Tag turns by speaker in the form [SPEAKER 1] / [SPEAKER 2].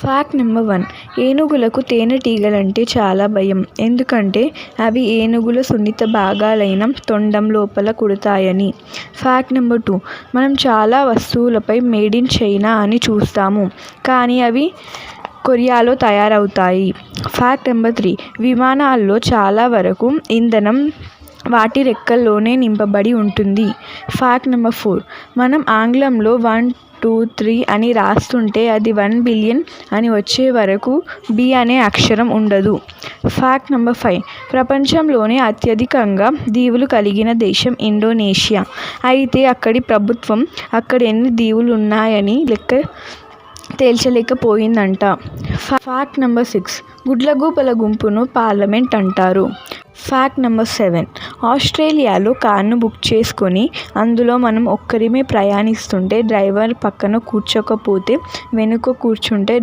[SPEAKER 1] Fact number 1. ఏనుగులకు తేనెటీగలంటే చాలా భయం. ఎందుకంటే అవి ఏనుగుల సున్నిత భాగాలైన తొండం లోపల కుడతాయని. Fact number 2. మనం చాలా వస్తువులపై మేడ్ ఇన్ చైనా అని చూస్తాము, కానీ అవి కొరియాలో తయారవుతాయి. Fact number 3. విమానాల్లో చాలా వరకు ఇంధనం వాటి రెక్కల్లోనే నింపబడి ఉంటుంది. Fact number 4. మనం ఆంగ్లంలో 1, 2, 3 అని రాస్తుంటే అది 1 బిలియన్ అని వచ్చే వరకు బి అనే అక్షరం ఉండదు. Fact number 5. ప్రపంచంలోనే అత్యధికంగా దీవులు కలిగిన దేశం ఇండోనేషియా. అయితే అక్కడి ప్రభుత్వం అక్కడ ఎన్ని దీవులు ఉన్నాయని లెక్క తేల్చలేకపోయిందంట. Fact number 6. గుడ్లగూబల గుంపును పార్లమెంట్ అంటారు. Fact number 7. ఆస్ట్రేలియాలో కార్ను బుక్ చేసుకొని అందులో మనం ఒక్కరిమే ప్రయాణిస్తుంటే డ్రైవర్ పక్కన కూర్చోకపోతే వెనుక కూర్చుంటే